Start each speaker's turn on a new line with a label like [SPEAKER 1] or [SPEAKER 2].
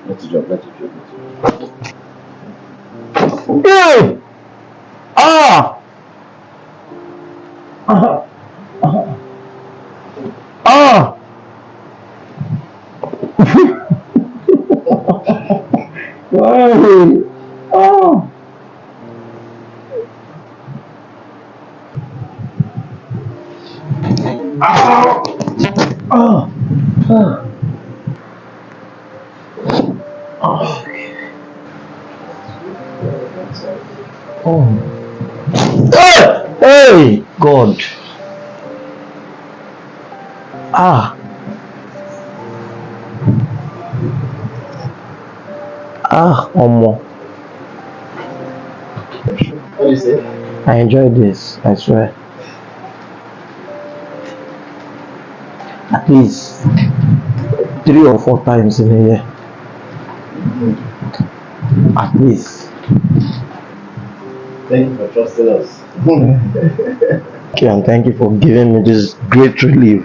[SPEAKER 1] Let it drop.
[SPEAKER 2] Hey! Ah! Ah! Ah! Why? Ah! Ah! Ah! Ah! Ah! Oh. Hey! God! Ah! Ah! Omo.
[SPEAKER 1] What do you say?
[SPEAKER 2] I enjoyed this, I swear. At least 3 or 4 times in a year. At least.
[SPEAKER 1] Thank you for trusting us.
[SPEAKER 2] Thank you, and thank you for giving me this great relief.